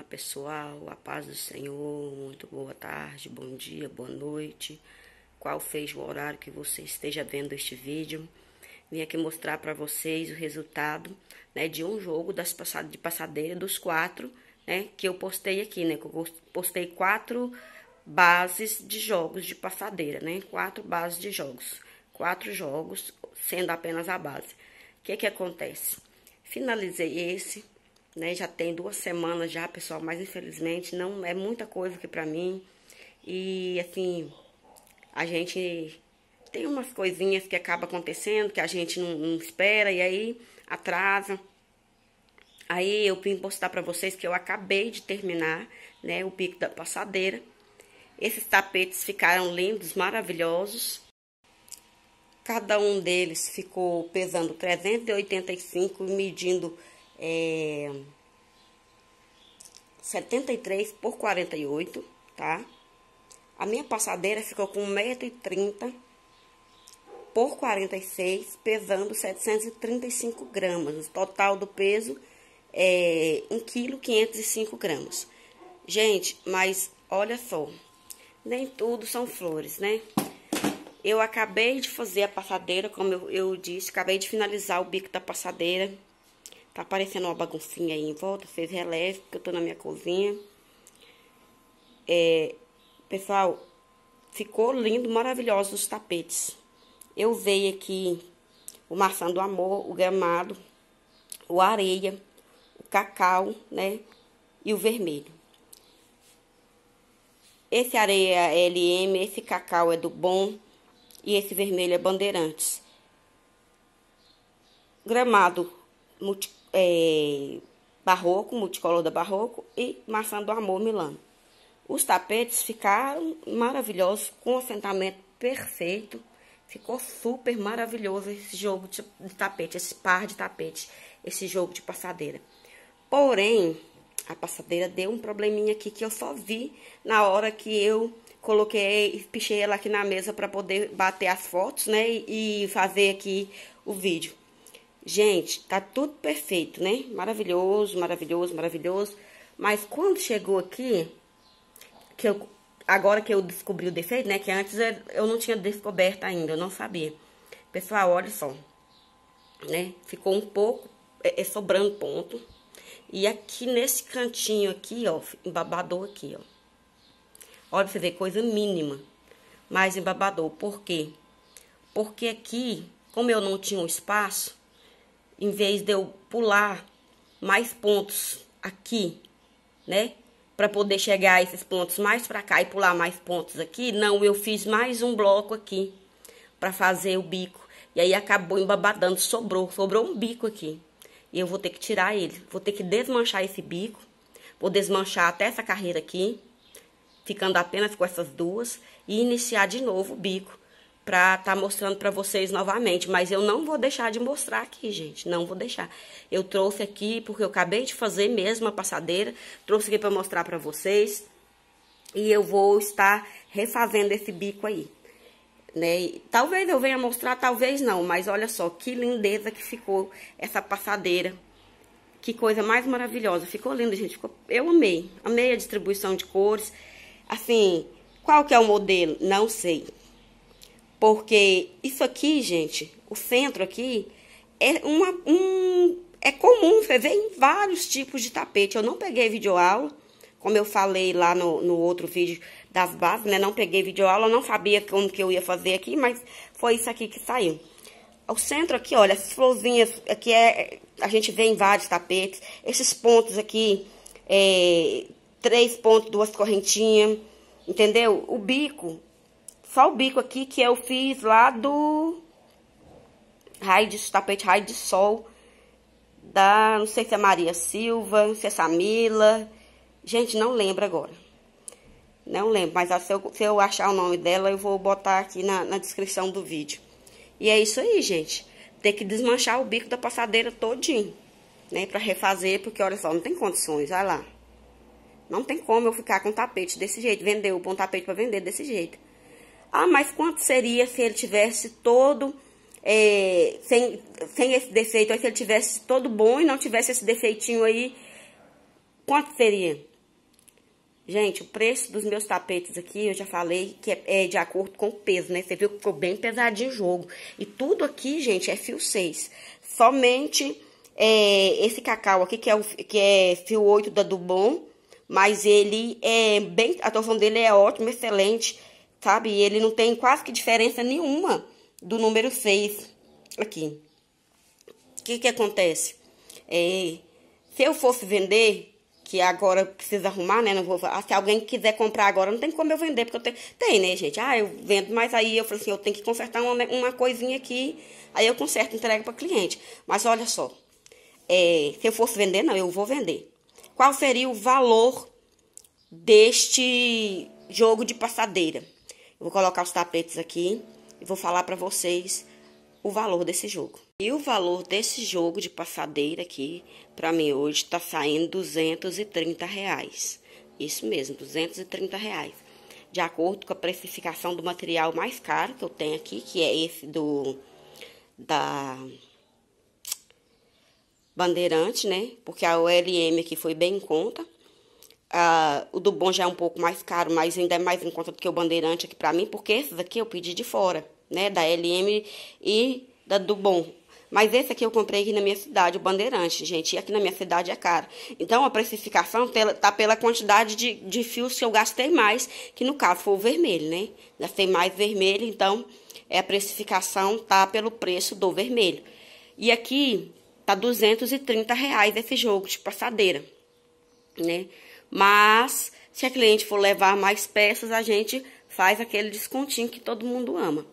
pessoal, a paz do Senhor, muito boa tarde, bom dia, boa noite. Qual seja o horário que você esteja vendo este vídeo. Vim aqui mostrar para vocês o resultado, né, de um jogo de passadeira dos 4, né, que eu postei aqui, né, que eu postei 4 bases de jogos de passadeira, né, 4 bases de jogos, 4 jogos, sendo apenas a base. O que acontece? Finalizei esse, né, já tem 2 semanas já, pessoal, mas infelizmente não é muita coisa aqui pra mim. E assim, a gente tem umas coisinhas que acaba acontecendo, que a gente não espera, e aí atrasa. Aí eu vim postar pra vocês que eu acabei de terminar, né, o bico da passadeira. Esses tapetes ficaram lindos, maravilhosos. Cada um deles ficou pesando 385 e medindo 73 por 48, tá? A minha passadeira ficou com 1,30 m por 46, pesando 735 gramas. O total do peso é 1,505 kg. Gente, mas olha só, nem tudo são flores, né? Eu acabei de fazer a passadeira, como eu disse, acabei de finalizar o bico da passadeira. Tá aparecendo uma baguncinha aí em volta, fez releve, porque eu tô na minha cozinha. Pessoal, ficou lindo, maravilhoso os tapetes. Eu veio aqui o maçã do amor, o gramado, o areia, o cacau, né, e o vermelho. Esse areia é LM, esse cacau é do bom. E esse vermelho é Bandeirantes. Gramado barroco, multicolor da barroco e maçã do amor Milano. Os tapetes ficaram maravilhosos, com assentamento perfeito. Ficou super maravilhoso esse jogo de tapete, esse par de tapete, esse jogo de passadeira. Porém, a passadeira deu um probleminha aqui que eu só vi na hora que eu coloquei, pichei ela aqui na mesa para poder bater as fotos, né, e fazer aqui o vídeo. Gente, tá tudo perfeito, né? Maravilhoso, maravilhoso, maravilhoso. Mas quando chegou aqui, agora que eu descobri o defeito, né, que antes eu não tinha descoberto ainda, eu não sabia. Pessoal, olha só, né? Ficou um pouco sobrando ponto. E aqui nesse cantinho aqui, ó, embabadou aqui, ó. Olha pra você ver, coisa mínima, mas embabador. Por quê? Porque aqui, como eu não tinha um espaço, em vez de eu pular mais pontos aqui, né, pra poder chegar a esses pontos mais pra cá e pular mais pontos aqui, não, eu fiz mais um bloco aqui pra fazer o bico. E aí acabou embabadando, sobrou um bico aqui. E eu vou ter que tirar ele, vou ter que desmanchar esse bico, vou desmanchar até essa carreira aqui, ficando apenas com essas duas, e iniciar de novo o bico, pra tá mostrando pra vocês novamente. Mas eu não vou deixar de mostrar aqui, gente, não vou deixar. Eu trouxe aqui, porque eu acabei de fazer mesmo a passadeira, trouxe aqui pra mostrar pra vocês, e eu vou estar refazendo esse bico aí, né? Talvez eu venha mostrar, talvez não, mas olha só, que lindeza que ficou essa passadeira. Que coisa mais maravilhosa, ficou lindo, gente, eu amei a distribuição de cores. Assim, qual que é o modelo? Não sei. Porque isso aqui, gente, o centro aqui é é comum, você vê em vários tipos de tapete. Eu não peguei videoaula, como eu falei lá no outro vídeo das bases, né? Não peguei videoaula, não sabia como que eu ia fazer aqui, mas foi isso aqui que saiu. O centro aqui, olha, essas florzinhas aqui a gente vê em vários tapetes. Esses pontos aqui, 3 pontos, 2 correntinhas, entendeu? O bico, só o bico aqui que eu fiz lá do tapete raio de sol, não sei se é Maria Silva, não sei se é Samila, gente, não lembro agora. Não lembro, mas se eu achar o nome dela, eu vou botar aqui na descrição do vídeo. E é isso aí, gente. Tem que desmanchar o bico da passadeira todinho, né, pra refazer, porque olha só, não tem condições, olha lá. Não tem como eu ficar com tapete desse jeito, vender o bom tapete pra vender desse jeito. Ah, mas quanto seria se ele tivesse todo, sem esse defeito, ou se ele tivesse todo bom e não tivesse esse defeitinho aí, quanto seria? Gente, o preço dos meus tapetes aqui, eu já falei que é de acordo com o peso, né? Você viu que ficou bem pesadinho o jogo. E tudo aqui, gente, é fio 6. Somente esse cacau aqui, que é fio 8 da Dubon, mas ele é bem... A torção dele é ótima, excelente, sabe? E ele não tem quase que diferença nenhuma do número 6 aqui. O que acontece? Se eu fosse vender... que agora precisa arrumar, né? Não vou, se alguém quiser comprar agora, não tem como eu vender, porque eu tenho... Tem, né, gente? Eu vendo, mas aí eu falei assim, eu tenho que consertar uma coisinha aqui, aí eu conserto e entrego para cliente. Mas olha só, se eu fosse vender, não, eu vou vender. Qual seria o valor deste jogo de passadeira? Eu vou colocar os tapetes aqui e vou falar para vocês o valor desse jogo. E o valor desse jogo de passadeira aqui, pra mim hoje, tá saindo R$230. Isso mesmo, R$230. De acordo com a precificação do material mais caro que eu tenho aqui, que é esse da Bandeirante, né? Porque a OLM aqui foi bem em conta. O do Bom já é um pouco mais caro, mas ainda é mais em conta do que o Bandeirante aqui pra mim, porque esses aqui eu pedi de fora, né? Da LM e da do Bom. Mas esse aqui eu comprei aqui na minha cidade, o Bandeirante, gente. E aqui na minha cidade é caro. Então, a precificação tá pela quantidade de fios que eu gastei mais, que no caso foi o vermelho, né? Gastei mais vermelho, então a precificação tá pelo preço do vermelho. E aqui tá R$230 esse jogo de passadeira, né? Mas, se a cliente for levar mais peças, a gente faz aquele descontinho que todo mundo ama.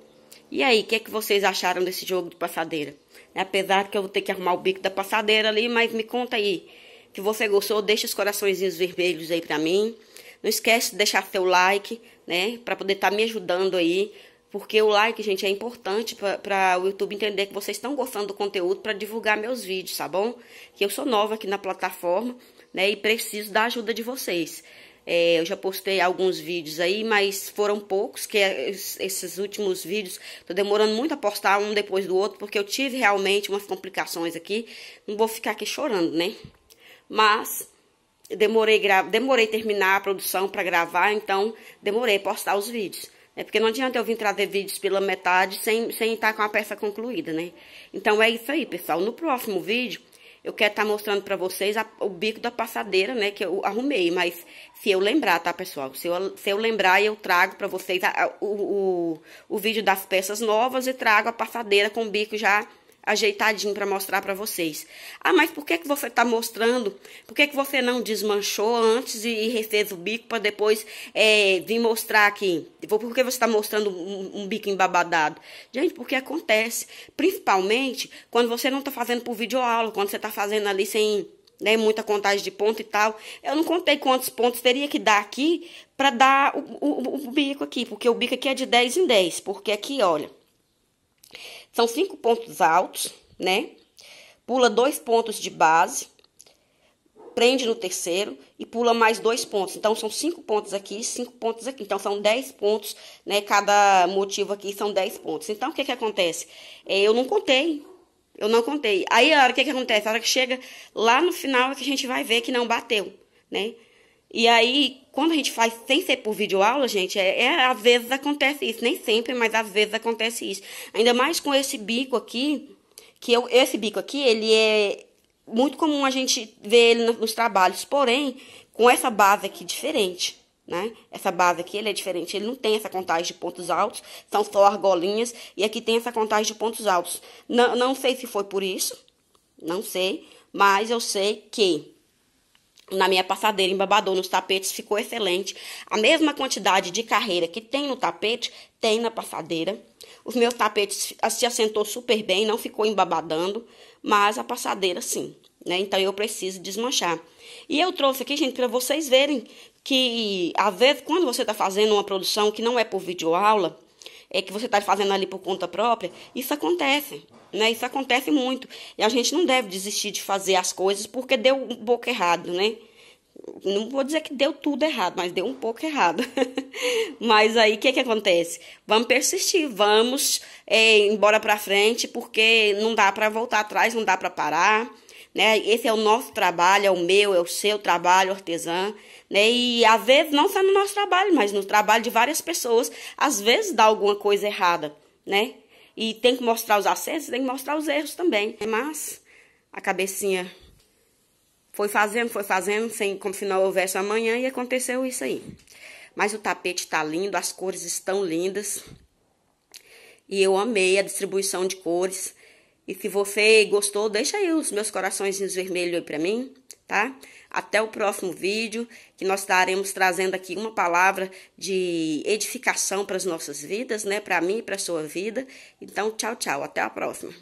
E aí, o que vocês acharam desse jogo de passadeira? Apesar que eu vou ter que arrumar o bico da passadeira ali, mas me conta aí. Se você gostou, deixa os coraçõezinhos vermelhos aí pra mim. Não esquece de deixar seu like, né? Pra poder estar me ajudando aí. Porque o like, gente, é importante para o YouTube entender que vocês estão gostando do conteúdo para divulgar meus vídeos, tá bom? Que eu sou nova aqui na plataforma, né? E preciso da ajuda de vocês. Eu já postei alguns vídeos aí, mas foram poucos, que esses últimos vídeos, tô demorando muito a postar um depois do outro, porque eu tive realmente umas complicações aqui. Não vou ficar aqui chorando, né? Mas demorei terminar a produção para gravar, então demorei a postar os vídeos. Porque não adianta eu vir trazer vídeos pela metade sem estar com a peça concluída, né? Então é isso aí, pessoal. No próximo vídeo, eu quero estar mostrando pra vocês o bico da passadeira, né? Que eu arrumei, mas se eu lembrar, tá, pessoal? Se eu lembrar, eu trago pra vocês o vídeo das peças novas e trago a passadeira com o bico já ajeitadinho pra mostrar pra vocês. Mas por que você tá mostrando? Por que você não desmanchou antes e refez o bico pra depois vir mostrar aqui? Por que você tá mostrando um bico embabadado? Gente, porque acontece. Principalmente quando você não tá fazendo por videoaula, quando você tá fazendo ali sem, né, muita contagem de ponto e tal. Eu não contei quantos pontos teria que dar aqui pra dar o bico aqui, porque o bico aqui é de 10 em 10. Porque aqui, olha, são 5 pontos altos, né? Pula 2 pontos de base, prende no terceiro e pula mais 2 pontos. Então, são 5 pontos aqui, 5 pontos aqui. Então, são 10 pontos, né? Cada motivo aqui são 10 pontos. Então, o que acontece? Eu não contei. Eu não contei. Aí, a hora que acontece? A hora que chega lá no final é que a gente vai ver que não bateu, né? E aí, quando a gente faz sem ser por videoaula, gente, às vezes acontece isso. Nem sempre, mas às vezes acontece isso. Ainda mais com esse bico aqui, esse bico aqui, ele é muito comum a gente ver ele nos trabalhos. Porém, com essa base aqui diferente, né? Essa base aqui, ele é diferente. Ele não tem essa contagem de pontos altos, são só argolinhas. E aqui tem essa contagem de pontos altos. Não sei se foi por isso, não sei. Mas eu sei que na minha passadeira embabador nos tapetes ficou excelente. A mesma quantidade de carreira que tem no tapete, tem na passadeira. Os meus tapetes se assentou super bem, não ficou embabadando, mas a passadeira sim, né? Então eu preciso desmanchar. E eu trouxe aqui, gente, para vocês verem que às vezes quando você está fazendo uma produção que não é por videoaula, que você está fazendo ali por conta própria, isso acontece, né? Isso acontece muito. E a gente não deve desistir de fazer as coisas porque deu um pouco errado, né? Não vou dizer que deu tudo errado, mas deu um pouco errado. Mas aí, o que acontece? Vamos persistir, vamos embora pra frente, porque não dá pra voltar atrás, não dá pra parar, né? Esse é o nosso trabalho, é o meu, é o seu trabalho artesã, né? E às vezes não só no nosso trabalho, mas no trabalho de várias pessoas, às vezes dá alguma coisa errada, né? E tem que mostrar os acertos, tem que mostrar os erros também. Mas a cabecinha foi fazendo, sem, como se não houvesse amanhã, e aconteceu isso aí. Mas o tapete tá lindo, as cores estão lindas. E eu amei a distribuição de cores. E se você gostou, deixa aí os meus coraçõezinhos vermelhos aí pra mim, tá? Até o próximo vídeo, que nós estaremos trazendo aqui uma palavra de edificação para as nossas vidas, né? Para mim e para a sua vida. Então, tchau, tchau. Até a próxima.